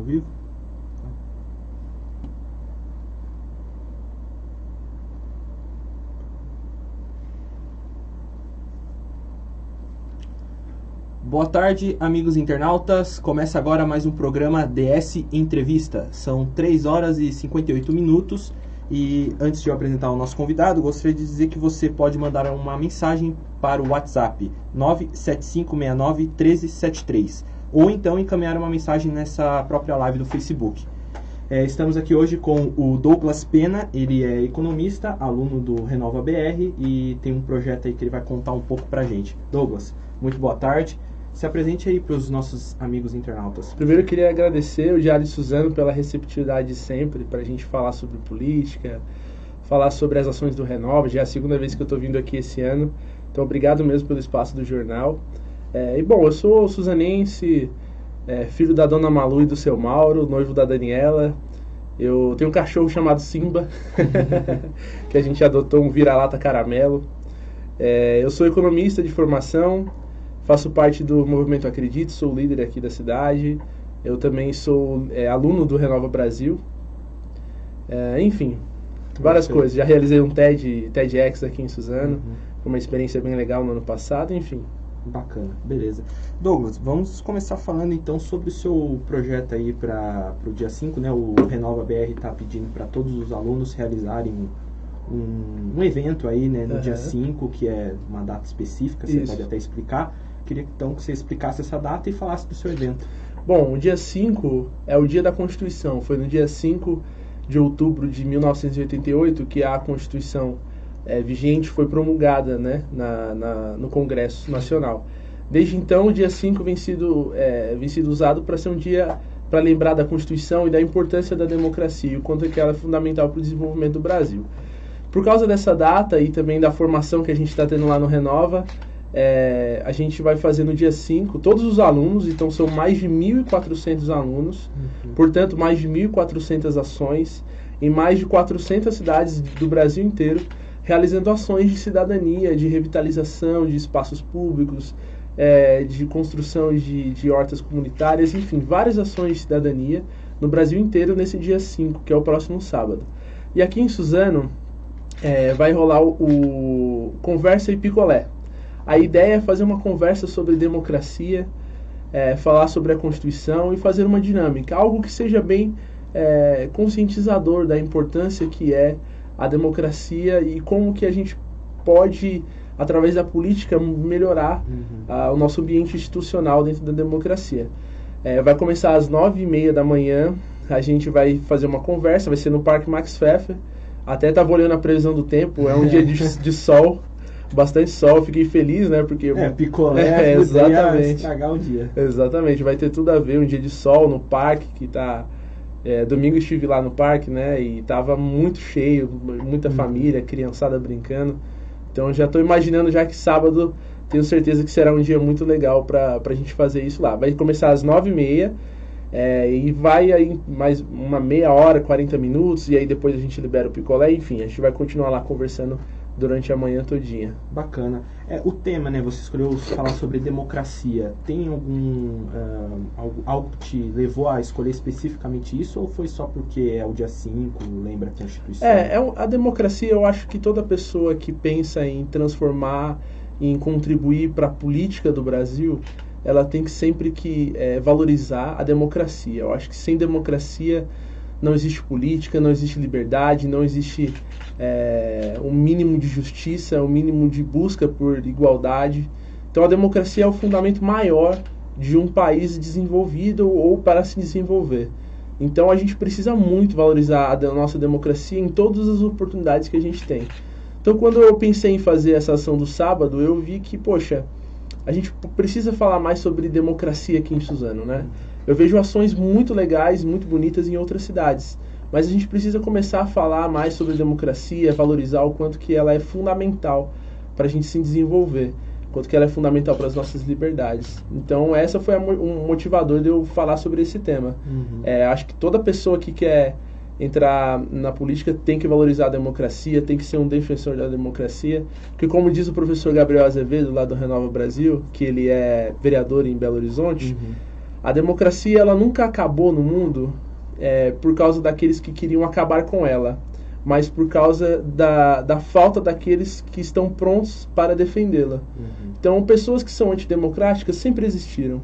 Ao vivo? Boa tarde, amigos internautas. Começa agora mais um programa DS Entrevista. São 3 horas e 58 minutos. E antes de eu apresentar o nosso convidado, gostaria de dizer que você pode mandar uma mensagem para o WhatsApp 975691373 ou então encaminhar uma mensagem nessa própria live do Facebook. Estamos aqui hoje com o Douglas Pena. Ele é economista, aluno do Renova BR e tem um projeto aí que ele vai contar um pouco pra gente. Douglas, muito boa tarde. Se apresente aí para os nossos amigos internautas. Primeiro eu queria agradecer o Diário de Suzano pela receptividade sempre para a gente falar sobre política, falar sobre as ações do Renova. Já é a segunda vez que eu estou vindo aqui esse ano, então obrigado mesmo pelo espaço do jornal. Bom, eu sou suzanense, filho da Dona Malu e do seu Mauro, noivo da Daniela. Eu tenho um cachorro chamado Simba, que a gente adotou, um vira-lata caramelo. Eu sou economista de formação. Faço parte do movimento Acredite, sou líder aqui da cidade. Eu também sou aluno do Renova Brasil. Enfim, várias coisas. Já realizei um TEDx aqui em Suzano. Foi uma experiência bem legal no ano passado, enfim. Bacana, beleza. Douglas, vamos começar falando então sobre o seu projeto aí para o dia 5, né? O Renova BR está pedindo para todos os alunos realizarem um evento aí, né, no dia 5, que é uma data específica, você pode até explicar. Queria então que você explicasse essa data e falasse do seu evento. Bom, o dia 5 é o dia da Constituição. Foi no dia 5 de outubro de 1988 que a Constituição vigente foi promulgada, né, no Congresso Nacional. Desde então, o dia 5 vem sido usado para ser um dia para lembrar da Constituição e da importância da democracia, e o quanto que ela é fundamental para o desenvolvimento do Brasil. Por causa dessa data e também da formação que a gente está tendo lá no Renova, a gente vai fazer no dia 5, todos os alunos, então são mais de 1.400 alunos, portanto mais de 1.400 ações em mais de 400 cidades do Brasil inteiro, realizando ações de cidadania, de revitalização de espaços públicos, de construção de hortas comunitárias, enfim, várias ações de cidadania no Brasil inteiro nesse dia 5, que é o próximo sábado. E aqui em Suzano vai rolar o Conversa e Picolé. A ideia é fazer uma conversa sobre democracia, falar sobre a Constituição e fazer uma dinâmica, algo que seja bem conscientizador da importância que é a democracia e como que a gente pode, através da política, melhorar o nosso ambiente institucional dentro da democracia. Vai começar às 9h30 da manhã, a gente vai fazer uma conversa, vai ser no Parque Max Pfeffer. Até estava olhando a previsão do tempo, é um dia de sol, bastante sol, fiquei feliz, né, porque... picolé, exatamente, estragar o dia. Exatamente, vai ter tudo a ver, um dia de sol no parque, que tá... domingo eu estive lá no parque, né, e tava muito cheio, muita família, criançada brincando, então já estou imaginando já que sábado, tenho certeza que será um dia muito legal para a gente fazer isso lá. Vai começar às 9h30, e vai aí mais uma meia hora, 40 minutos, e aí depois a gente libera o picolé, enfim, a gente vai continuar lá conversando durante a manhã todinha. Bacana. O tema, né, você escolheu falar sobre democracia. Tem algo que te levou a escolher especificamente isso, ou foi só porque é o dia 5, lembra a Constituição? A democracia, eu acho que toda pessoa que pensa em transformar, em contribuir para a política do Brasil, ela tem que sempre valorizar a democracia. Eu acho que sem democracia não existe política, não existe liberdade, não existe um mínimo de justiça, um mínimo de busca por igualdade. Então a democracia é o fundamento maior de um país desenvolvido ou para se desenvolver. Então a gente precisa muito valorizar a nossa democracia em todas as oportunidades que a gente tem. Então quando eu pensei em fazer essa ação do sábado, eu vi que, poxa, a gente precisa falar mais sobre democracia aqui em Suzano, né? Eu vejo ações muito legais, muito bonitas em outras cidades, mas a gente precisa começar a falar mais sobre democracia, valorizar o quanto que ela é fundamental para a gente se desenvolver, o quanto que ela é fundamental para as nossas liberdades. Então, essa foi um motivador de eu falar sobre esse tema. Acho que toda pessoa que quer entrar na política tem que valorizar a democracia, tem que ser um defensor da democracia, porque como diz o professor Gabriel Azevedo, lá do Renova Brasil, que ele é vereador em Belo Horizonte, A democracia ela nunca acabou no mundo por causa daqueles que queriam acabar com ela, mas por causa da falta daqueles que estão prontos para defendê-la. Uhum. Então, pessoas que são antidemocráticas sempre existiram.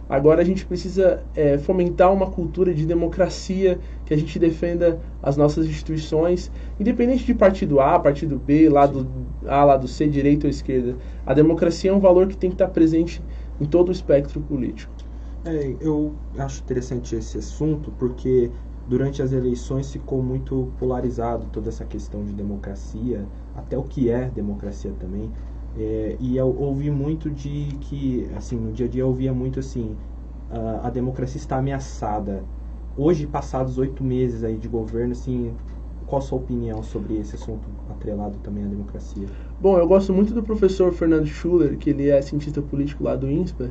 Agora a gente precisa fomentar uma cultura de democracia, que a gente defenda as nossas instituições, independente de partido A, partido B, lado A, lado C, direita ou esquerda. A democracia é um valor que tem que estar presente em todo o espectro político. Eu acho interessante esse assunto, porque durante as eleições ficou muito polarizado toda essa questão de democracia, até o que é democracia também. E eu ouvi muito de que, assim, no dia a dia eu ouvia muito assim, a democracia está ameaçada. Hoje, passados 8 meses aí de governo, assim, qual a sua opinião sobre esse assunto atrelado também à democracia? Bom, eu gosto muito do professor Fernando Schuller, que ele é cientista político lá do INSPER.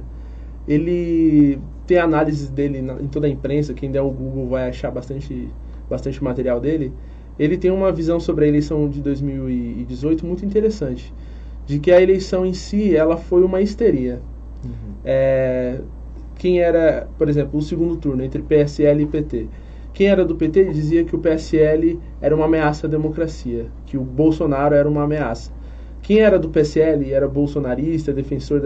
Ele tem análises dele em toda a imprensa, quem der o Google vai achar bastante material dele. Ele tem uma visão sobre a eleição de 2018 muito interessante, de que a eleição em si ela foi uma histeria. Uhum. Quem era, por exemplo, o segundo turno entre PSL e PT, quem era do PT dizia que o PSL era uma ameaça à democracia, que o Bolsonaro era uma ameaça. Quem era do PSL e era bolsonarista, defensor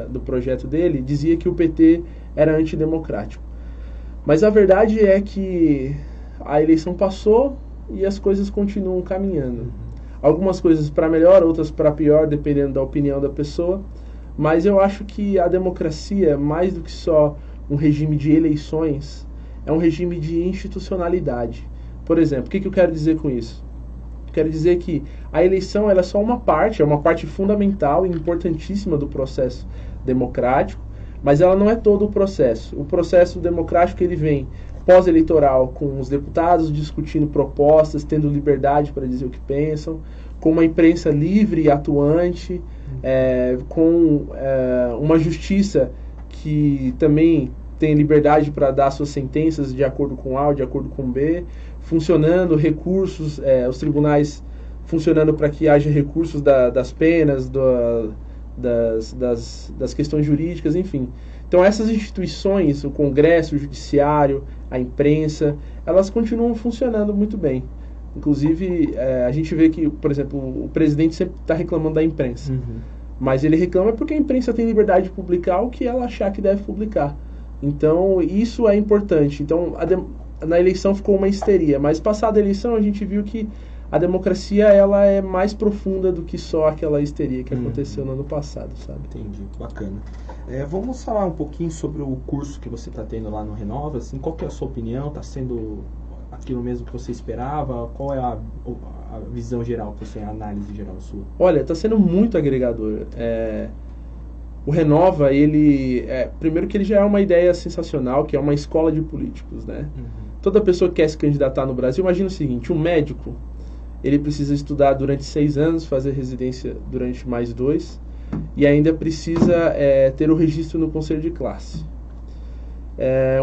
do projeto dele, dizia que o PT era antidemocrático. Mas a verdade é que a eleição passou e as coisas continuam caminhando. Algumas coisas para melhor, outras para pior, dependendo da opinião da pessoa. Mas eu acho que a democracia, mais do que só um regime de eleições, é um regime de institucionalidade. Por exemplo, o que eu quero dizer com isso? Quero dizer que a eleição ela é só uma parte fundamental e importantíssima do processo democrático, mas ela não é todo o processo. O processo democrático ele vem pós-eleitoral, com os deputados discutindo propostas, tendo liberdade para dizer o que pensam, com uma imprensa livre e atuante, com uma justiça que também tem liberdade para dar suas sentenças de acordo com A ou de acordo com B, funcionando, recursos, os tribunais funcionando para que haja recursos das penas, das questões jurídicas, enfim. Então essas instituições, o Congresso, o Judiciário, a imprensa, elas continuam funcionando muito bem. Inclusive, a gente vê que, por exemplo, o presidente sempre está reclamando da imprensa. Uhum. Mas ele reclama porque a imprensa tem liberdade de publicar o que ela achar que deve publicar. Então, isso é importante. Então, na eleição ficou uma histeria, mas passada a eleição a gente viu que a democracia ela é mais profunda do que só aquela histeria que aconteceu no ano passado, sabe? Entendi, bacana. Vamos falar um pouquinho sobre o curso que você está tendo lá no Renova, assim, qual que é a sua opinião? Está sendo aquilo mesmo que você esperava? Qual é a visão geral, a análise geral sua? Olha, está sendo muito agregador. O Renova, ele primeiro que ele já é uma ideia sensacional, que é uma escola de políticos, né? Uhum. Toda pessoa que quer se candidatar no Brasil, imagina o seguinte, um médico, ele precisa estudar durante 6 anos, fazer residência durante mais 2, e ainda precisa ter o registro no conselho de classe.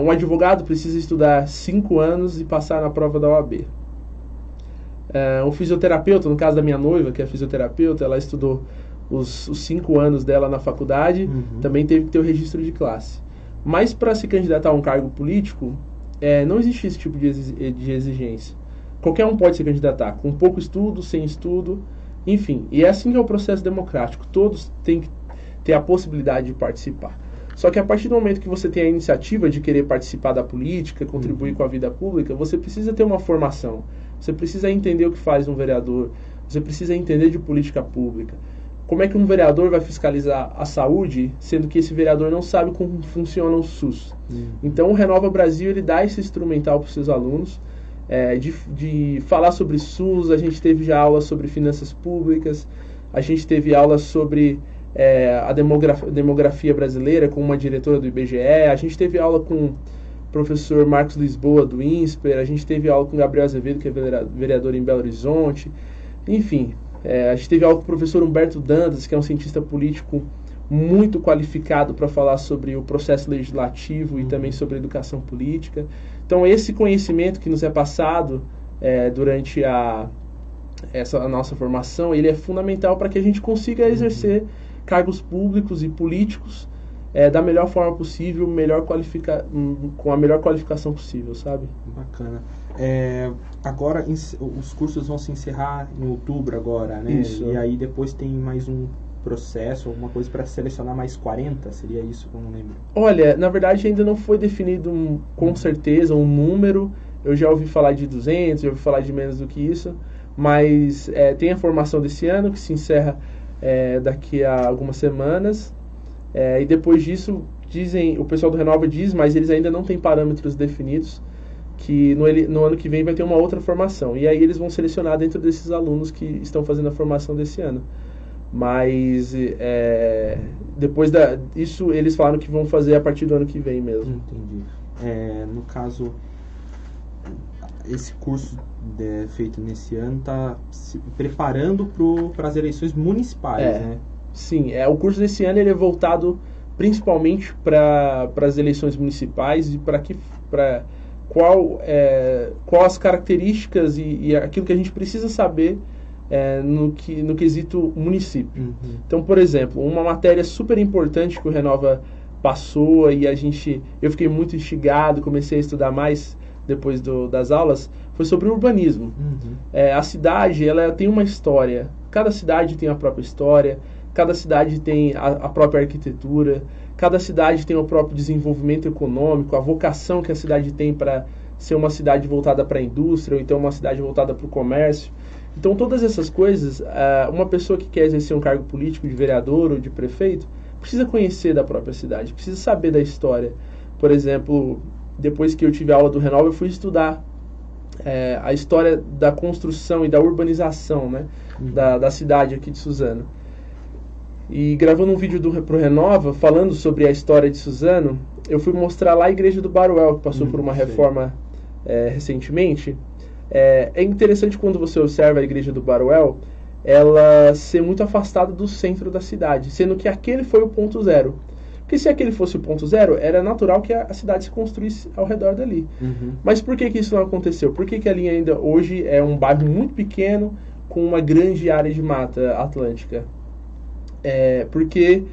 Um advogado precisa estudar 5 anos e passar na prova da OAB. Um fisioterapeuta, no caso da minha noiva, que é fisioterapeuta, ela estudou os 5 anos dela na faculdade, também teve que ter o registro de classe. Mas para se candidatar a um cargo político, não existe esse tipo de exigência. Qualquer um pode se candidatar, com pouco estudo, sem estudo, enfim. E é assim que é o processo democrático. Todos têm que ter a possibilidade de participar. Só que a partir do momento que você tem a iniciativa de querer participar da política, contribuir com a vida pública, você precisa ter uma formação. Você precisa entender o que faz um vereador. Você precisa entender de política pública. Como é que um vereador vai fiscalizar a saúde, sendo que esse vereador não sabe como funciona o SUS? Então, o Renova Brasil ele dá esse instrumental para os seus alunos, de falar sobre SUS. A gente teve já aulas sobre finanças públicas, a gente teve aulas sobre a demografia brasileira com uma diretora do IBGE, a gente teve aula com o professor Marcos Lisboa, do INSPER, a gente teve aula com o Gabriel Azevedo, que é vereador em Belo Horizonte, enfim... a gente teve aula com o professor Humberto Dantas, que é um cientista político muito qualificado para falar sobre o processo legislativo e também sobre educação política. Então, esse conhecimento que nos é passado durante a nossa formação, ele é fundamental para que a gente consiga exercer cargos públicos e políticos da melhor forma possível, com a melhor qualificação possível, sabe? Bacana. Agora os cursos vão se encerrar em outubro agora, né? Isso. E aí depois tem mais um processo, alguma coisa para selecionar mais 40? Seria isso que eu não lembro? Olha, na verdade ainda não foi definido com certeza um número. Eu já ouvi falar de 200, já ouvi falar de menos do que isso, mas tem a formação desse ano que se encerra daqui a algumas semanas. E depois disso, o pessoal do Renova diz, mas eles ainda não têm parâmetros definidos, que no ano que vem vai ter uma outra formação. E aí eles vão selecionar dentro desses alunos que estão fazendo a formação desse ano. Mas depois isso eles falaram que vão fazer a partir do ano que vem mesmo. Entendi. No caso, esse curso feito nesse ano está se preparando para as eleições municipais, né? Sim, o curso desse ano ele é voltado principalmente para as eleições municipais e para qual as características e aquilo que a gente precisa saber no quesito município. Uhum. Então, por exemplo, uma matéria super importante que o Renova passou e eu fiquei muito instigado, comecei a estudar mais depois das aulas, foi sobre o urbanismo. Uhum. A cidade, ela tem uma história. Cada cidade tem a própria história, cada cidade tem a própria arquitetura, cada cidade tem o próprio desenvolvimento econômico, a vocação que a cidade tem para ser uma cidade voltada para a indústria, ou então uma cidade voltada para o comércio. Então, todas essas coisas, uma pessoa que quer exercer um cargo político de vereador ou de prefeito, precisa conhecer da própria cidade, precisa saber da história. Por exemplo, depois que eu tive a aula do Renova, eu fui estudar a história da construção e da urbanização, né, da cidade aqui de Suzano. E gravando um vídeo pro Renova, falando sobre a história de Suzano, eu fui mostrar lá a igreja do Baruel, que passou por uma reforma recentemente. É interessante quando você observa a igreja do Baruel, ela ser muito afastada do centro da cidade, sendo que aquele foi o ponto zero. Porque se aquele fosse o ponto zero, era natural que a cidade se construísse ao redor dali. Uhum. Mas por que isso não aconteceu? Por que a linha ainda hoje é um bairro muito pequeno com uma grande área de mata atlântica? Porque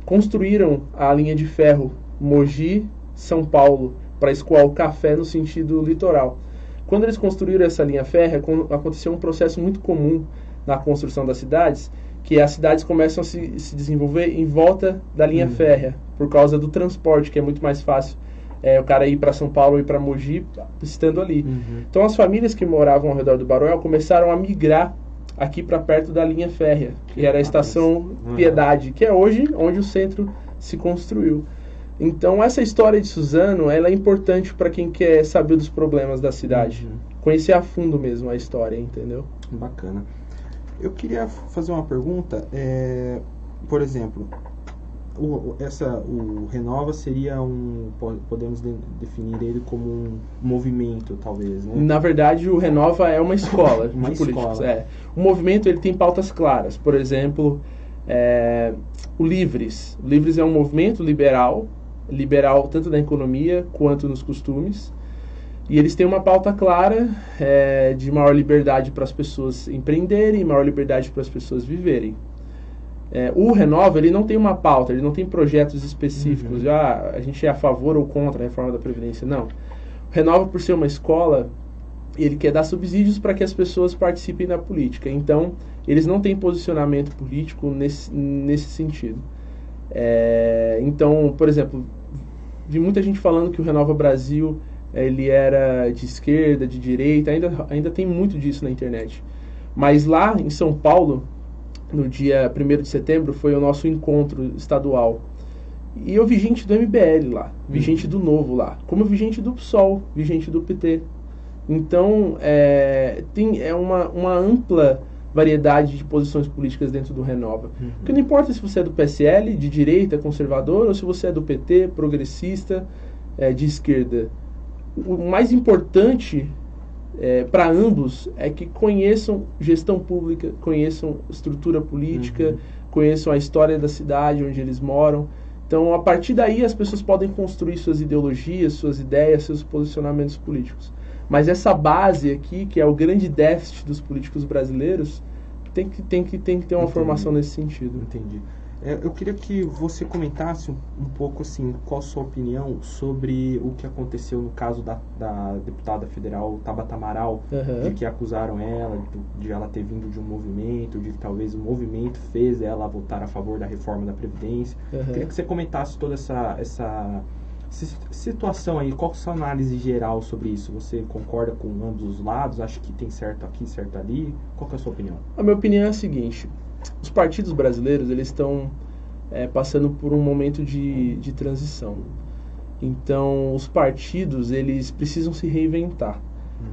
construíram a linha de ferro Mogi-São Paulo para escoar o café no sentido litoral. Quando eles construíram essa linha férrea, aconteceu um processo muito comum na construção das cidades, que as cidades começam a se desenvolver em volta da linha férrea, por causa do transporte, que é muito mais fácil o cara ir para São Paulo ou ir para Mogi estando ali. Uhum. Então as famílias que moravam ao redor do Baruel começaram a migrar aqui para perto da linha férrea, que era a estação Piedade, que é hoje onde o centro se construiu. Então essa história de Suzano, ela é importante para quem quer saber dos problemas da cidade, conhecer a fundo mesmo a história, entendeu? Bacana. Eu queria fazer uma pergunta, por exemplo, o Renova seria podemos definir ele como um movimento, talvez, né? Na verdade, o Renova é uma escola Uma de políticos. escola. O movimento ele tem pautas claras. Por exemplo, o Livres. O Livres é um movimento liberal tanto na economia quanto nos costumes. E eles têm uma pauta clara de maior liberdade para as pessoas empreenderem, maior liberdade para as pessoas viverem. O Renova, ele não tem uma pauta, ele não tem projetos específicos. A gente é a favor ou contra a reforma da Previdência. Não. O Renova, por ser uma escola, ele quer dar subsídios para que as pessoas participem da política. Então, eles não têm posicionamento político nesse sentido. Então, por exemplo, vi muita gente falando que o Renova Brasil ele era de esquerda, de direita, ainda tem muito disso na internet. Mas lá em São Paulo, no dia 1º de setembro, foi o nosso encontro estadual. E eu vi gente do MBL lá, vi gente do Novo lá, como eu vi gente do PSOL, vi gente do PT. Então, tem uma ampla variedade de posições políticas dentro do Renova. Porque não importa se você é do PSL, de direita, conservador, ou se você é do PT, progressista, de esquerda. O mais importante para ambos é que conheçam gestão pública, conheçam estrutura política, conheçam a história da cidade onde eles moram. Então, a partir daí, as pessoas podem construir suas ideologias, suas ideias, seus posicionamentos políticos. Mas essa base aqui, que é o grande déficit dos políticos brasileiros, tem que ter uma formação nesse sentido. Entendi. Eu queria que você comentasse um pouco assim, qual a sua opinião sobre o que aconteceu no caso da deputada federal Tabata Amaral, de que acusaram ela de ela ter vindo de um movimento, de que talvez o movimento fez ela votar a favor da reforma da Previdência. Eu queria que você comentasse toda essa situação aí, qual a sua análise geral sobre isso? Você concorda com ambos os lados? Acha que tem certo aqui, certo ali? Qual que é a sua opinião? A minha opinião é a seguinte: os partidos brasileiros, eles estão passando por um momento de transição. Então, os partidos, eles precisam se reinventar.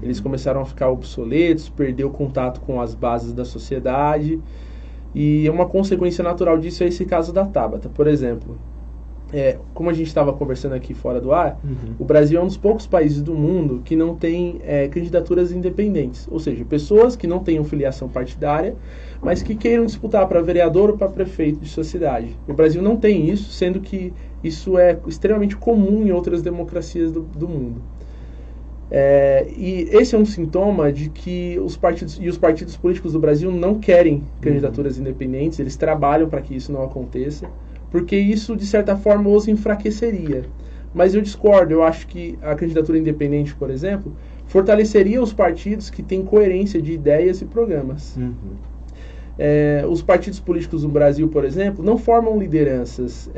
Eles começaram a ficar obsoletos, perder o contato com as bases da sociedade, e uma consequência natural disso é esse caso da Tabata. Por exemplo, como a gente estava conversando aqui fora do ar, o Brasil é um dos poucos países do mundo que não tem candidaturas independentes, ou seja, pessoas que não tenham filiação partidária, mas que queiram disputar para vereador ou para prefeito de sua cidade. O Brasil não tem isso, sendo que isso é extremamente comum em outras democracias do mundo. E esse é um sintoma de que os partidos políticos do Brasil não querem candidaturas independentes, eles trabalham para que isso não aconteça, porque isso, de certa forma, os enfraqueceria. Mas eu discordo, eu acho que a candidatura independente, por exemplo, fortaleceria os partidos que têm coerência de ideias e programas. Os partidos políticos no Brasil, por exemplo, não formam lideranças.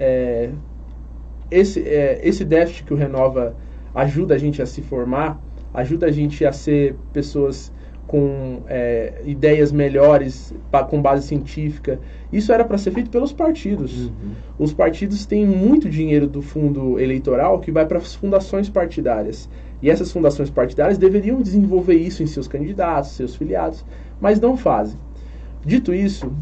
Esse déficit que o Renova ajuda a gente a se formar, ajuda a gente a ser pessoas com ideias melhores, com base científica. Isso era para ser feito pelos partidos. Os partidos têm muito dinheiro do fundo eleitoral que vai para as fundações partidárias. E essas fundações partidárias deveriam desenvolver isso em seus candidatos, seus filiados, mas não fazem. Dito isso,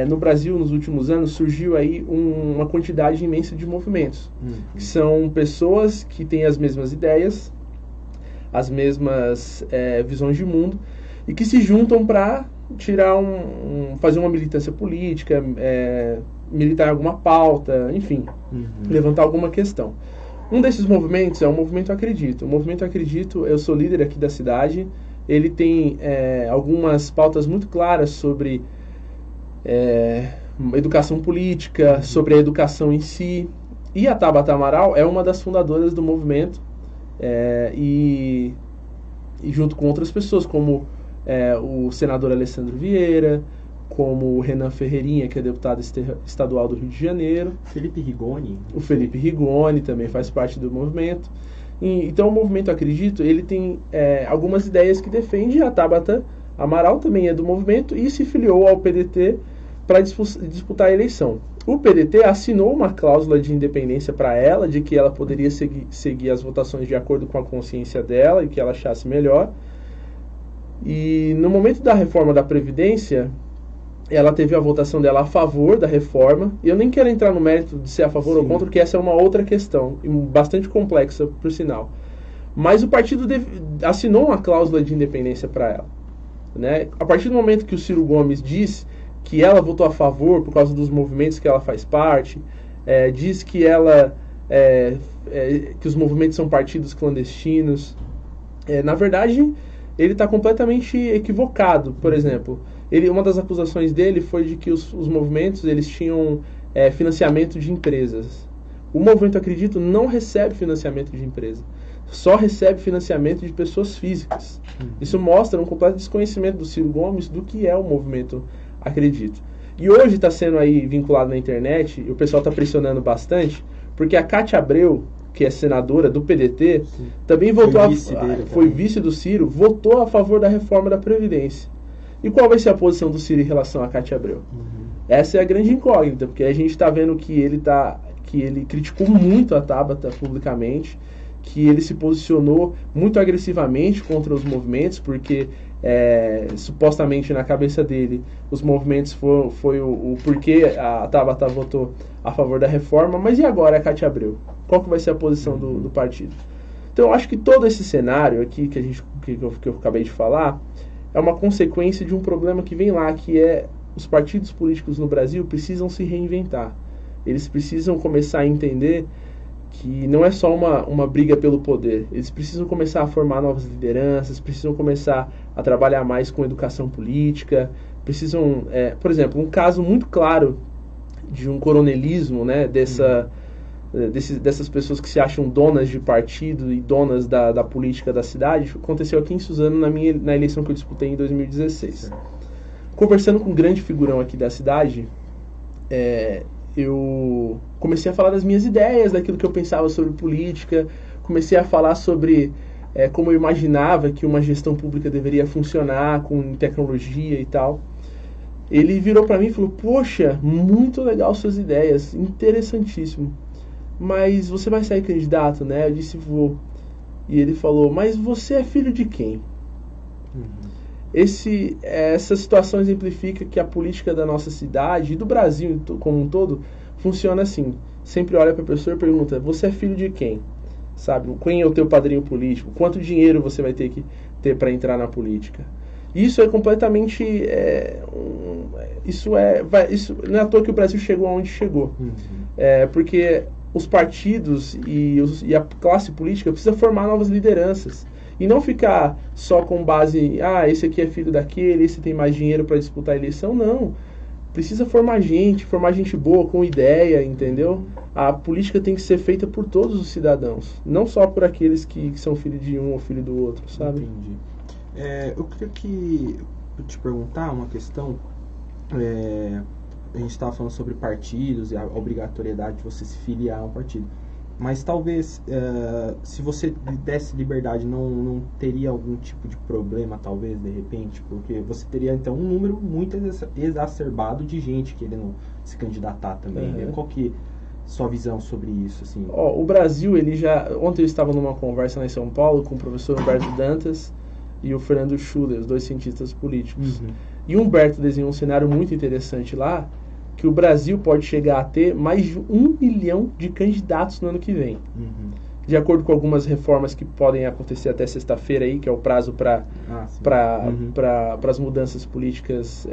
no Brasil, nos últimos anos, surgiu aí uma quantidade imensa de movimentos, que são pessoas que têm as mesmas ideias, as mesmas visões de mundo, e que se juntam para fazer uma militância política, militar em alguma pauta, enfim, levantar alguma questão. Um desses movimentos é o Movimento Acredito. O Movimento Acredito, eu sou líder aqui da cidade, ele tem algumas pautas muito claras sobre educação política, sobre a educação em si. E a Tabata Amaral é uma das fundadoras do movimento, e junto com outras pessoas, como o senador Alessandro Vieira, como o Renan Ferreirinha, que é deputado estadual do Rio de Janeiro. Felipe Rigoni. O Felipe Rigoni também faz parte do movimento. Então o Movimento Acredito, ele tem algumas ideias que defende. A Tabata Amaral também é do movimento e se filiou ao PDT para disputar a eleição. O PDT assinou uma cláusula de independência para ela, de que ela poderia seguir as votações de acordo com a consciência dela e que ela achasse melhor. E no momento da reforma da Previdência, ela teve a votação dela a favor da reforma. Eu nem quero entrar no mérito de ser a favor ou contra, porque essa é uma outra questão, bastante complexa, por sinal. Mas o partido assinou uma cláusula de independência para ela, né? A partir do momento que o Ciro Gomes diz que ela votou a favor por causa dos movimentos que ela faz parte, diz que que os movimentos são partidos clandestinos, na verdade, ele está completamente equivocado. Por exemplo, uma das acusações dele foi de que os movimentos eles tinham financiamento de empresas. O Movimento Acredito não recebe financiamento de empresa, só recebe financiamento de pessoas físicas. Isso mostra um completo desconhecimento do Ciro Gomes do que é o Movimento Acredito. E hoje está sendo aí vinculado na internet, e o pessoal está pressionando bastante, porque a Cátia Abreu, que é senadora do PDT, também foi vice do Ciro, votou a favor da reforma da Previdência. E qual vai ser a posição do Ciro em relação a Cátia Abreu? Essa é a grande incógnita, porque a gente está vendo que ele criticou muito a Tabata publicamente, que ele se posicionou muito agressivamente contra os movimentos, porque supostamente na cabeça dele os movimentos foi o porquê a Tabata votou a favor da reforma. Mas e agora a Cátia Abreu? Qual que vai ser a posição do partido? Então eu acho que todo esse cenário aqui que eu acabei de falar é uma consequência de um problema que vem lá, que os partidos políticos no Brasil precisam se reinventar. Eles precisam começar a entender que não é só uma briga pelo poder. Eles precisam começar a formar novas lideranças, precisam começar a trabalhar mais com educação política, precisam... por exemplo, um caso muito claro de um coronelismo, né, dessas pessoas que se acham donas de partido e donas da política da cidade, aconteceu aqui em Suzano na eleição que eu disputei em 2016. Conversando com um grande figurão aqui da cidade, eu comecei a falar das minhas ideias, daquilo que eu pensava sobre política, comecei a falar sobre como eu imaginava que uma gestão pública deveria funcionar com tecnologia e tal. Ele virou para mim e falou: poxa, muito legal suas ideias, interessantíssimo, mas você vai sair candidato, né? Eu disse: vou. E ele falou: mas você é filho de quem? Essa situação exemplifica que a política da nossa cidade e do Brasil como um todo funciona assim. Sempre olha para a pessoa e pergunta: você é filho de quem? Sabe? Quem é o teu padrinho político? Quanto dinheiro você vai ter que ter para entrar na política? Isso é completamente... Isso não é à toa que o Brasil chegou aonde chegou. Porque os partidos e a classe política precisa formar novas lideranças. E não ficar só com base em, esse aqui é filho daquele, esse tem mais dinheiro para disputar a eleição. Não. Precisa formar gente boa, com ideia, entendeu? A política tem que ser feita por todos os cidadãos, não só por aqueles que são filho de um ou filho do outro, sabe? Entendi. Eu queria te perguntar uma questão. A gente estava falando sobre partidos e a obrigatoriedade de você se filiar a um partido. Mas talvez, se você desse liberdade, não teria algum tipo de problema, talvez, de repente? Porque você teria, então, um número muito exacerbado de gente querendo se candidatar também. Né? Qual que é a sua visão sobre isso? Assim? O Brasil, ontem eu estava numa conversa lá em São Paulo com o professor Humberto Dantas e o Fernando Schuller, os dois cientistas políticos. E o Humberto desenhou um cenário muito interessante lá, que o Brasil pode chegar a ter mais de 1 milhão de candidatos no ano que vem. De acordo com algumas reformas que podem acontecer até sexta-feira aí, que é o prazo para as mudanças políticas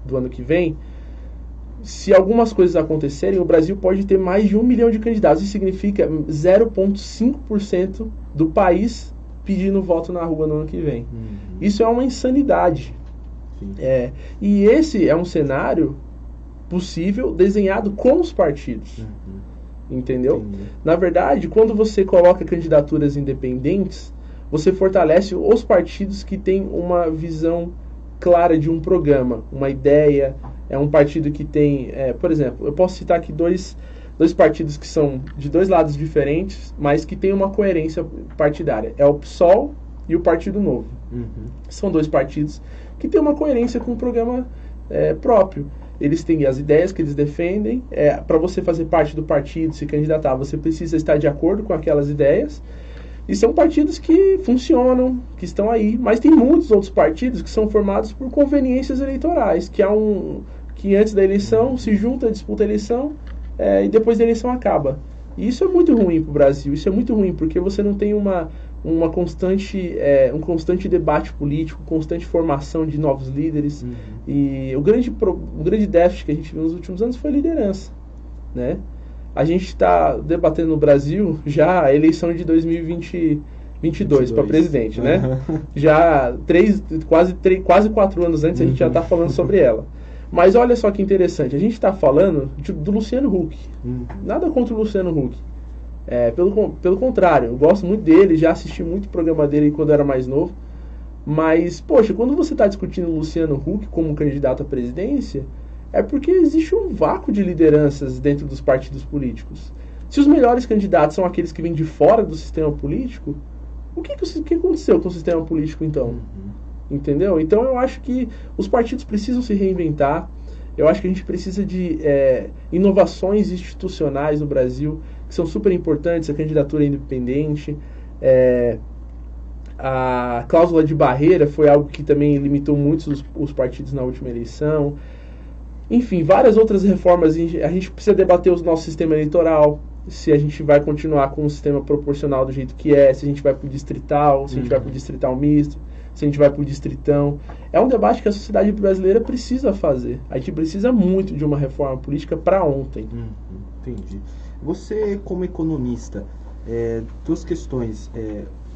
do ano que vem. Se algumas coisas acontecerem, o Brasil pode ter mais de 1 milhão de candidatos. Isso significa 0,5% do país pedindo voto na rua no ano que vem. Isso é uma insanidade. E esse é um cenário possível desenhado com os partidos. Entendeu? Na verdade, quando você coloca candidaturas independentes, você fortalece os partidos que têm uma visão clara de um programa, uma ideia. É um partido que tem, por exemplo, eu posso citar aqui dois partidos que são de dois lados diferentes, mas que têm uma coerência partidária. É o PSOL e o Partido Novo. São dois partidos que têm uma coerência com o programa próprio. Eles têm as ideias que eles defendem. Para você fazer parte do partido, se candidatar, você precisa estar de acordo com aquelas ideias. E são partidos que funcionam, que estão aí. Mas tem muitos outros partidos que são formados por conveniências eleitorais, que antes da eleição se junta, disputa a eleição, e depois da eleição acaba. E isso é muito ruim para o Brasil. Isso é muito ruim, porque você não tem um constante debate político, constante formação de novos líderes. E o grande déficit que a gente viu nos últimos anos foi a liderança, né? A gente está debatendo no Brasil já a eleição de 2022 para presidente, né? Já quase 4 anos antes a gente já está falando sobre ela. Mas olha só que interessante, a gente está falando do Luciano Huck. Nada contra o Luciano Huck. Pelo contrário, eu gosto muito dele, já assisti muito o programa dele quando eu era mais novo. Mas, poxa, quando você está discutindo o Luciano Huck como candidato à presidência, é porque existe um vácuo de lideranças dentro dos partidos políticos. Se os melhores candidatos são aqueles que vêm de fora do sistema político, o que aconteceu com o sistema político então? Entendeu? Então eu acho que os partidos precisam se reinventar. Eu acho que a gente precisa de inovações institucionais no Brasil, que são super importantes, a candidatura independente. A cláusula de barreira foi algo que também limitou muito os partidos na última eleição. Enfim, várias outras reformas. A gente precisa debater o nosso sistema eleitoral, se a gente vai continuar com o sistema proporcional do jeito que se a gente vai para o distrital, se a gente vai para o distrital misto, se a gente vai para o distritão. É um debate que a sociedade brasileira precisa fazer. A gente precisa muito de uma reforma política para ontem. Entendi. Você, como economista, duas questões.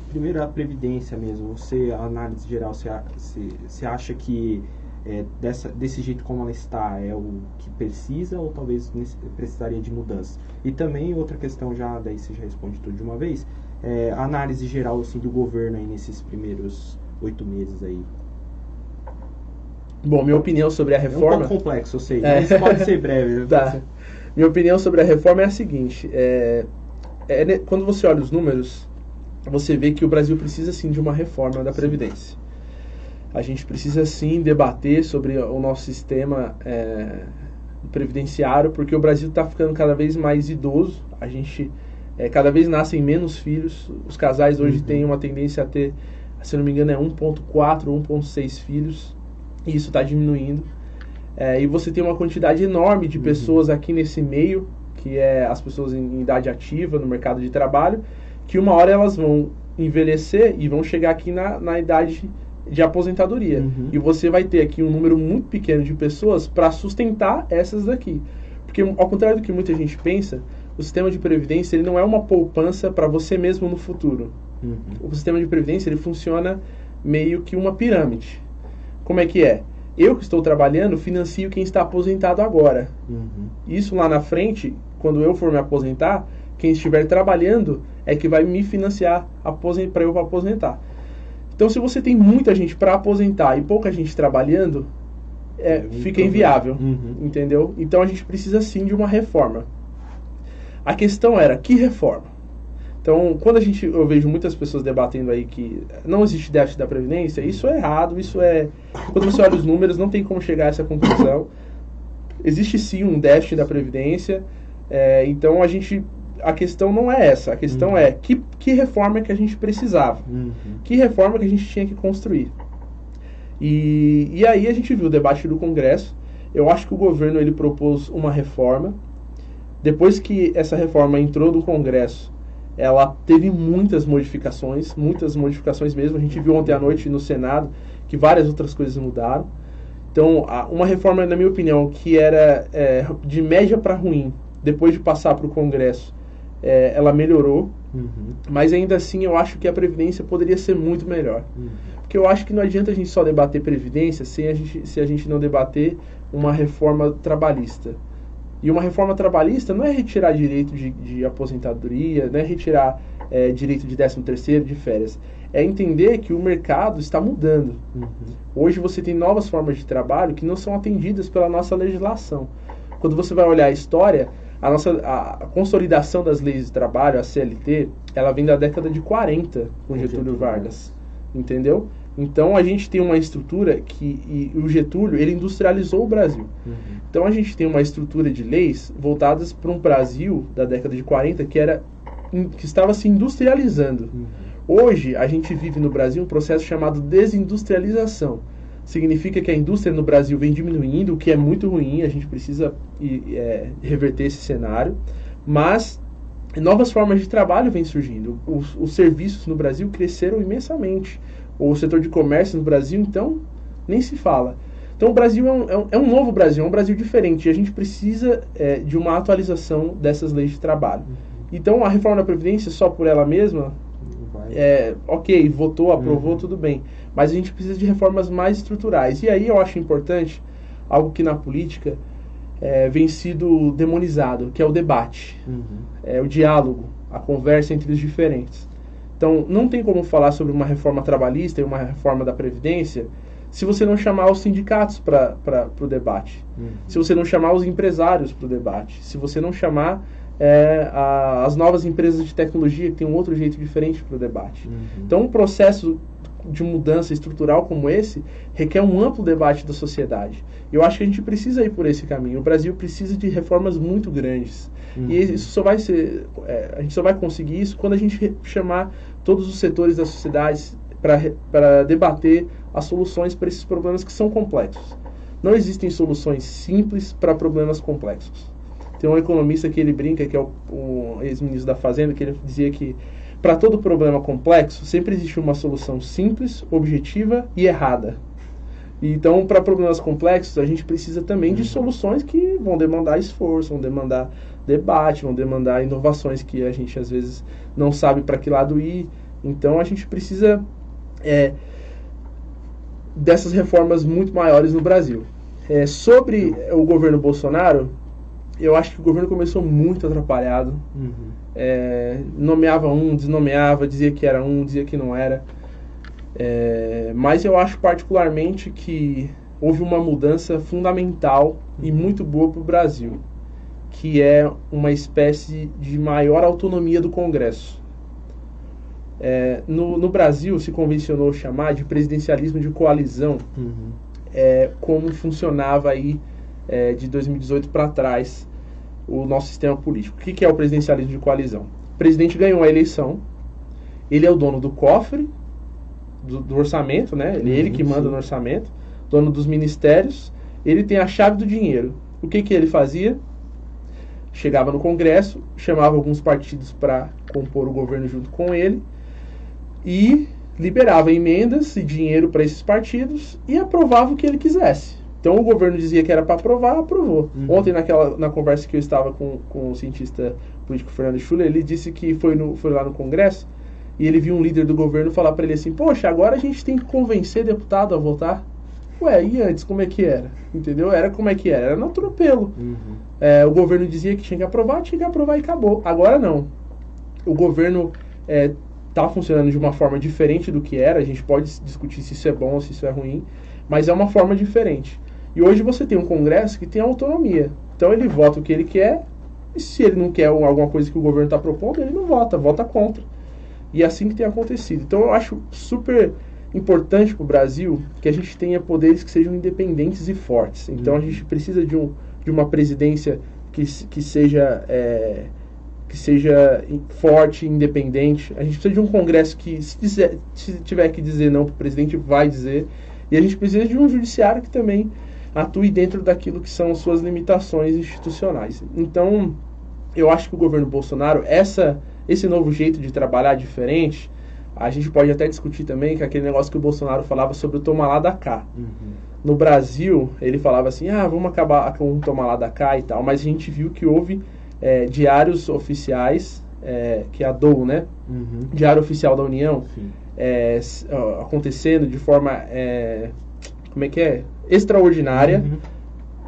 Primeiro, a previdência mesmo. A análise geral, você acha que desse jeito como ela está é o que precisa ou talvez precisaria de mudanças? E também outra questão, daí você já responde tudo de uma vez, a análise geral assim, do governo aí nesses primeiros 8 meses aí. Bom, minha opinião sobre a reforma... É um pouco complexo, eu sei, mas pode ser breve. Tá. Minha opinião sobre a reforma é a seguinte, quando você olha os números, você vê que o Brasil precisa sim de uma reforma da Previdência. A gente precisa sim debater sobre o nosso sistema previdenciário, porque o Brasil está ficando cada vez mais idoso, a gente cada vez nascem menos filhos, os casais hoje têm uma tendência a ter, se não me engano, 1,4 ou 1,6 filhos, e isso está diminuindo. E você tem uma quantidade enorme de pessoas aqui nesse meio, que é as pessoas em idade ativa no mercado de trabalho, que uma hora elas vão envelhecer e vão chegar aqui na idade de aposentadoria. E você vai ter aqui um número muito pequeno de pessoas para sustentar essas daqui. Porque, ao contrário do que muita gente pensa, o sistema de previdência ele não é uma poupança para você mesmo no futuro. O sistema de previdência ele funciona meio que uma pirâmide. Como é que é? Eu que estou trabalhando financio quem está aposentado agora. Isso lá na frente, quando eu for me aposentar, quem estiver trabalhando é que vai me financiar para eu aposentar. Então, se você tem muita gente para aposentar e pouca gente trabalhando, fica inviável, entendeu? Então, a gente precisa sim de uma reforma. A questão era, que reforma? Então, quando eu vejo muitas pessoas debatendo aí que não existe déficit da Previdência, isso é errado, quando você olha os números, não tem como chegar a essa conclusão. Existe sim um déficit da Previdência, então a questão não é essa, a questão é que reforma que a gente precisava, que reforma que a gente tinha que construir. E aí a gente viu o debate do Congresso, eu acho que o governo ele propôs uma reforma, depois que essa reforma entrou no Congresso, ela teve muitas modificações mesmo. A gente viu ontem à noite no Senado que várias outras coisas mudaram. Então, uma reforma, na minha opinião, que era de média para ruim, depois de passar para o Congresso, ela melhorou. Mas ainda assim, eu acho que a Previdência poderia ser muito melhor. Porque eu acho que não adianta a gente só debater Previdência se a gente não debater uma reforma trabalhista. E uma reforma trabalhista não é retirar direito de aposentadoria, não é retirar direito de 13º, de férias. É entender que o mercado está mudando. Hoje você tem novas formas de trabalho que não são atendidas pela nossa legislação. Quando você vai olhar a história, a consolidação das leis de trabalho, a CLT, ela vem da década de 40 com Getúlio Vargas. Entendeu? Então a gente tem uma estrutura e o Getúlio, ele industrializou o Brasil. Então a gente tem uma estrutura de leis voltadas para um Brasil da década de 40 que estava se industrializando. Hoje a gente vive no Brasil um processo chamado desindustrialização. Significa que a indústria no Brasil vem diminuindo, o que é muito ruim, a gente precisa reverter esse cenário, mas novas formas de trabalho vêm surgindo. Os serviços no Brasil cresceram imensamente. O setor de comércio no Brasil, então, nem se fala. Então, o Brasil é um novo Brasil, é um Brasil diferente. E a gente precisa de uma atualização dessas leis de trabalho. Então, a reforma da Previdência, só por ela mesma, ok, votou, aprovou, tudo bem. Mas a gente precisa de reformas mais estruturais. E aí eu acho importante algo que na política vem sido demonizado, que é o debate. O diálogo, a conversa entre os diferentes. Então, não tem como falar sobre uma reforma trabalhista e uma reforma da Previdência se você não chamar os sindicatos para o debate, se você não chamar os empresários para o debate, se você não chamar as novas empresas de tecnologia que tem um outro jeito diferente para o debate. Então, um processo de mudança estrutural como esse requer um amplo debate da sociedade. Eu acho que a gente precisa ir por esse caminho. O Brasil precisa de reformas muito grandes. E isso só vai ser, a gente só vai conseguir isso quando a gente chamar todos os setores da sociedade para debater as soluções para esses problemas que são complexos. Não existem soluções simples para problemas complexos. Tem um economista que ele brinca, que é o ex-ministro da Fazenda, que ele dizia que para todo problema complexo sempre existe uma solução simples, objetiva e errada. Então, para problemas complexos, a gente precisa também de soluções que vão demandar esforço, vão demandar debate, vão demandar inovações que a gente às vezes não sabe para que lado ir. Então, a gente precisa dessas reformas muito maiores no Brasil. Sobre o governo Bolsonaro, eu acho que o governo começou muito atrapalhado. Nomeava um, desnomeava, dizia que era um, dizia que não era. Mas eu acho particularmente que houve uma mudança fundamental e muito boa para o Brasil, que é uma espécie de maior autonomia do Congresso. No Brasil se convencionou chamar de presidencialismo de coalizão, como funcionava aí de 2018 para trás o nosso sistema político. O que é o presidencialismo de coalizão? O presidente ganhou a eleição, ele é o dono do cofre, do orçamento, né? Ele que manda no orçamento, dono dos ministérios, ele tem a chave do dinheiro. O que ele fazia? Chegava no Congresso, chamava alguns partidos para compor o governo junto com ele e liberava emendas e dinheiro para esses partidos e aprovava o que ele quisesse. Então o governo dizia que era para aprovar, aprovou. Ontem na conversa que eu estava com o cientista político Fernando Schuller, ele disse que foi lá no Congresso e ele viu um líder do governo falar para ele assim: poxa, agora a gente tem que convencer deputado a votar. Ué, e antes como é que era? Entendeu? Era como é que era? Era no atropelo. O governo dizia que tinha que aprovar e acabou. Agora não. O governo está funcionando de uma forma diferente do que era. A gente pode discutir se isso é bom ou se isso é ruim, mas é uma forma diferente. E hoje você tem um Congresso que tem autonomia. Então ele vota o que ele quer, e se ele não quer alguma coisa que o governo está propondo, ele não vota contra. E é assim que tem acontecido. Então eu acho super importante para o Brasil que a gente tenha poderes que sejam independentes e fortes. Então a gente precisa de uma presidência que seja forte, independente. A gente precisa de um Congresso que, se tiver que dizer não para o presidente, vai dizer. E a gente precisa de um judiciário que também atue dentro daquilo que são suas limitações institucionais. Então, eu acho que o governo Bolsonaro, esse novo jeito de trabalhar diferente, a gente pode até discutir também que aquele negócio que o Bolsonaro falava sobre o toma lá da cá. No Brasil, ele falava assim, vamos acabar com o toma lá da cá e tal, mas a gente viu que houve diários oficiais, que é a DOU, né? Diário Oficial da União, acontecendo de forma, extraordinária,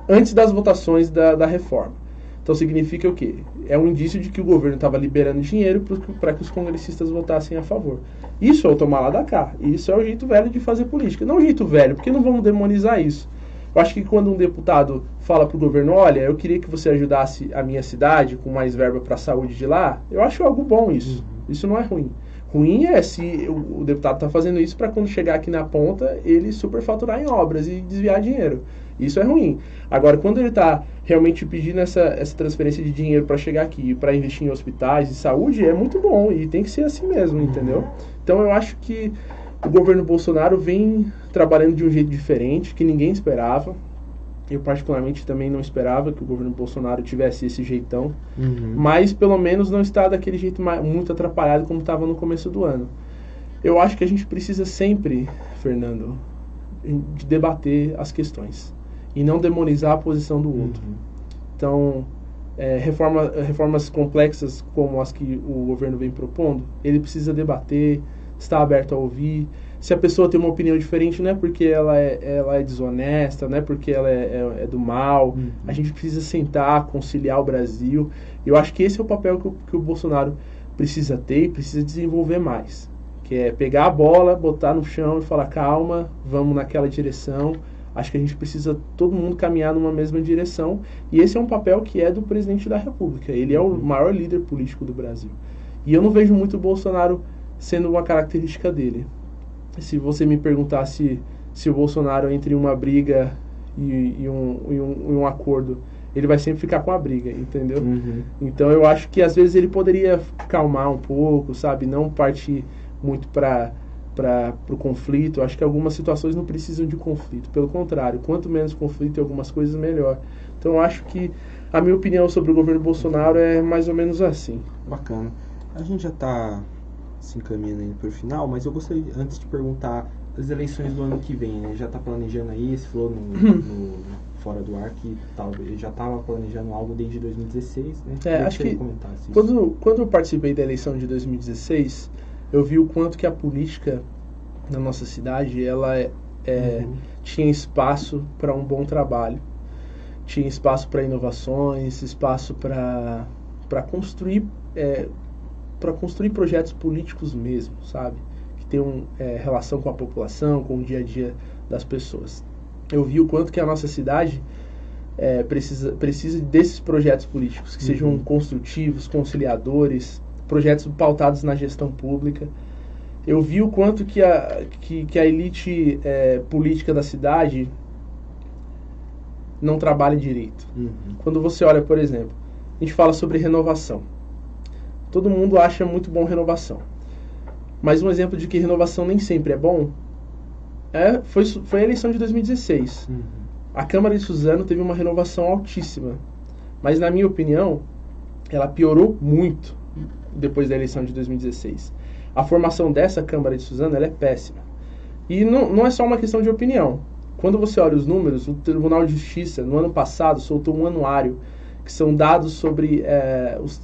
antes das votações da reforma. Então significa o quê? É um indício de que o governo estava liberando dinheiro para que os congressistas votassem a favor. Isso é o tomar lá da cá. Isso é o jeito velho de fazer política. Não o jeito velho, porque não vamos demonizar isso. Eu acho que quando um deputado fala para o governo, olha, eu queria que você ajudasse a minha cidade com mais verba para a saúde de lá, eu acho algo bom isso. Isso não é ruim. Ruim é se o deputado está fazendo isso para quando chegar aqui na ponta, ele superfaturar em obras e desviar dinheiro. Isso é ruim. Agora, quando ele está realmente pedindo essa transferência de dinheiro para chegar aqui, para investir em hospitais e saúde, é muito bom e tem que ser assim mesmo, entendeu? Então eu acho que o governo Bolsonaro vem trabalhando de um jeito diferente, que ninguém esperava. Eu particularmente também não esperava que o governo Bolsonaro tivesse esse jeitão, mas pelo menos não está daquele jeito muito atrapalhado como estava no começo do ano. Eu acho que a gente precisa sempre, Fernando, de debater as questões e não demonizar a posição do outro. Então, reformas complexas como as que o governo vem propondo, ele precisa debater, estar aberto a ouvir. Se a pessoa tem uma opinião diferente, não é porque ela é desonesta, não é porque ela é do mal. A gente precisa sentar, conciliar o Brasil. Eu acho que esse é o papel que o Bolsonaro precisa ter e precisa desenvolver mais. Que é pegar a bola, botar no chão e falar, calma, vamos naquela direção. Acho que a gente precisa todo mundo caminhar numa mesma direção. E esse é um papel que é do presidente da República. Ele é o maior líder político do Brasil. E eu não vejo muito o Bolsonaro sendo uma característica dele. Se você me perguntar se o Bolsonaro entre uma briga e um acordo, ele vai sempre ficar com a briga, entendeu? Então eu acho que às vezes ele poderia calmar um pouco, sabe? Não partir muito para o conflito. Eu acho que algumas situações não precisam de conflito. Pelo contrário, quanto menos conflito em algumas coisas, melhor. Então eu acho que a minha opinião sobre o governo Bolsonaro é mais ou menos assim. Bacana. A gente já está se encaminhando para o final, mas eu gostaria, antes de perguntar as eleições do ano que vem, né? Já está planejando aí, você falou no Fora do Ar que já estava planejando algo desde 2016, né? Acho que quando eu participei da eleição de 2016, eu vi o quanto que a política na nossa cidade, ela tinha espaço para um bom trabalho, tinha espaço para inovações, espaço para construir projetos políticos mesmo, sabe? Que tenham relação com a população, com o dia a dia das pessoas. Eu vi o quanto que a nossa cidade precisa desses projetos políticos, que sejam construtivos, conciliadores, projetos pautados na gestão pública. Eu vi o quanto que a elite política da cidade não trabalha direito. Quando você olha, por exemplo, a gente fala sobre renovação. Todo mundo acha muito bom renovação. Mas um exemplo de que renovação nem sempre é bom foi a eleição de 2016. A Câmara de Suzano teve uma renovação altíssima. Mas, na minha opinião, ela piorou muito depois da eleição de 2016. A formação dessa Câmara de Suzano ela é péssima. E não é só uma questão de opinião. Quando você olha os números, o Tribunal de Justiça, no ano passado, soltou um anuário que são dados sobre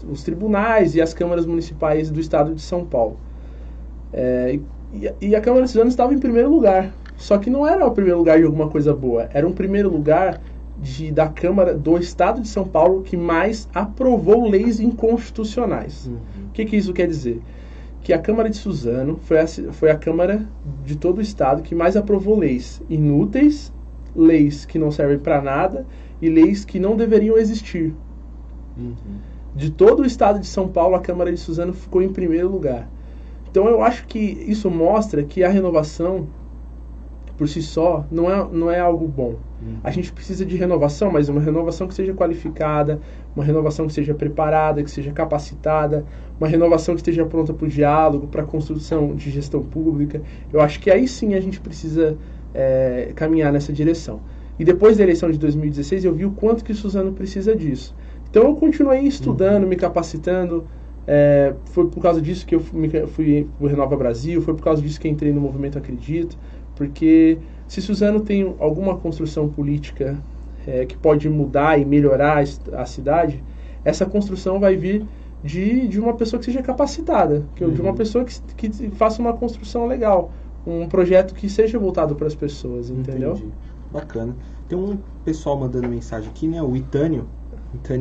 os tribunais e as câmaras municipais do estado de São Paulo. E a Câmara de Suzano estava em primeiro lugar. Só que não era o primeiro lugar de alguma coisa boa. Era um primeiro lugar da Câmara do estado de São Paulo que mais aprovou leis inconstitucionais. O que isso quer dizer? Que a Câmara de Suzano foi a Câmara de todo o estado que mais aprovou leis inúteis, leis que não servem para nada e leis que não deveriam existir. De todo o estado de São Paulo, a Câmara de Suzano ficou em primeiro lugar. Então eu acho que isso mostra que a renovação, por si só, não é algo bom. A gente precisa de renovação, mas uma renovação que seja qualificada, uma renovação que seja preparada, que seja capacitada, uma renovação que esteja pronta para o diálogo, para a construção de gestão pública. Eu acho que aí sim a gente precisa caminhar nessa direção. E depois da eleição de 2016, eu vi o quanto que Suzano precisa disso. Então eu continuei estudando, me capacitando. Foi por causa disso que eu fui para o Renova Brasil, foi por causa disso que eu entrei no Movimento Acredito. Porque se Suzano tem alguma construção política que pode mudar e melhorar a cidade, essa construção vai vir de uma pessoa que seja capacitada, de uma pessoa que faça uma construção legal, um projeto que seja voltado para as pessoas, entendeu? Entendi. Bacana. Tem um pessoal mandando mensagem aqui, né? O Itânio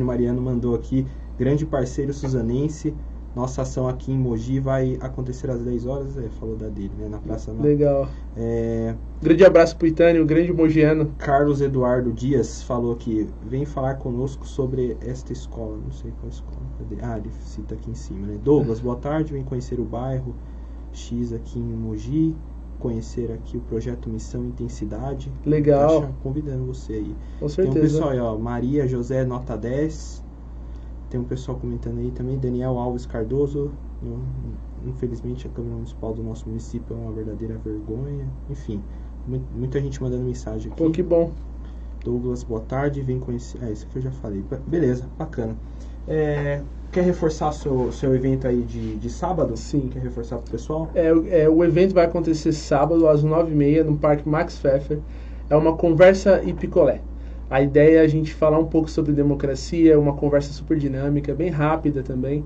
Mariano mandou aqui, grande parceiro suzanense. Nossa ação aqui em Mogi vai acontecer às 10 horas, falou da dele, né? Na Praça Nova. Legal. Grande abraço pro Itânio, grande mogiano. Carlos Eduardo Dias falou aqui, vem falar conosco sobre esta escola. Não sei qual escola. Cadê? Ele cita aqui em cima, né? Douglas, boa tarde, vem conhecer o bairro X aqui em Mogi, conhecer aqui o projeto Missão Intensidade. Legal. Convidando você aí. Com certeza. Tem um pessoal aí, ó, Maria José Nota 10. Tem um pessoal comentando aí também, Daniel Alves Cardoso. Infelizmente a Câmara Municipal do nosso município é uma verdadeira vergonha. Enfim, muita gente mandando mensagem aqui. Pô, que bom. Douglas, boa tarde, vem conhecer... isso aqui eu já falei. Beleza, bacana. Quer reforçar seu evento aí de sábado? Sim. Quer reforçar pro pessoal? O evento vai acontecer sábado às 9h30 no Parque Max Pfeffer. É uma conversa e picolé. A ideia é a gente falar um pouco sobre democracia, uma conversa super dinâmica, bem rápida também.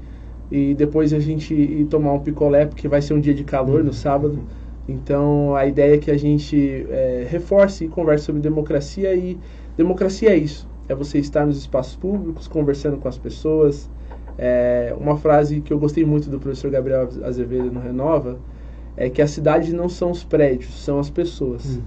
E depois a gente ir tomar um picolé, porque vai ser um dia de calor no sábado. Então a ideia é que a gente reforce e converse sobre democracia. E democracia é isso. É você estar nos espaços públicos, conversando com as pessoas. Uma frase que eu gostei muito do professor Gabriel Azevedo no Renova é que a cidade não são os prédios, são as pessoas.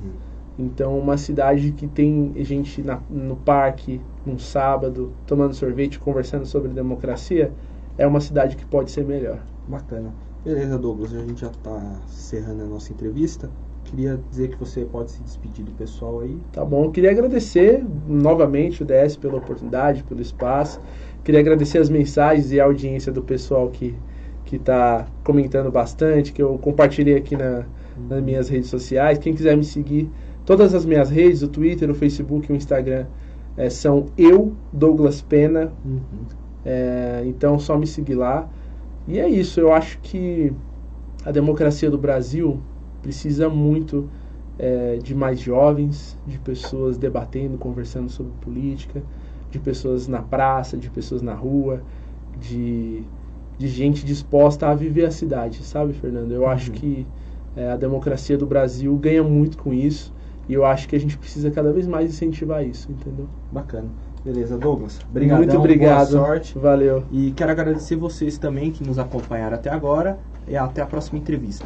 Então, uma cidade que tem gente no parque, num sábado, tomando sorvete, conversando sobre democracia, é uma cidade que pode ser melhor. Bacana. Beleza, Douglas, a gente já está encerrando a nossa entrevista. Queria dizer que você pode se despedir do pessoal aí. Tá bom, eu queria agradecer novamente o DS pela oportunidade, pelo espaço. Queria agradecer as mensagens e a audiência do pessoal que está comentando bastante, que eu compartilhei aqui nas minhas redes sociais. Quem quiser me seguir, todas as minhas redes, o Twitter, o Facebook e o Instagram, são Douglas Pena. Então, só me seguir lá. E é isso, eu acho que a democracia do Brasil precisa muito de mais jovens, de pessoas debatendo, conversando sobre política, de pessoas na praça, de pessoas na rua, de gente disposta a viver a cidade, sabe, Fernando? Eu acho que A democracia do Brasil ganha muito com isso, e eu acho que a gente precisa cada vez mais incentivar isso, entendeu? Bacana. Beleza, Douglas. Obrigadão, muito obrigado. Boa sorte. Valeu. E quero agradecer vocês também que nos acompanharam até agora, e até a próxima entrevista.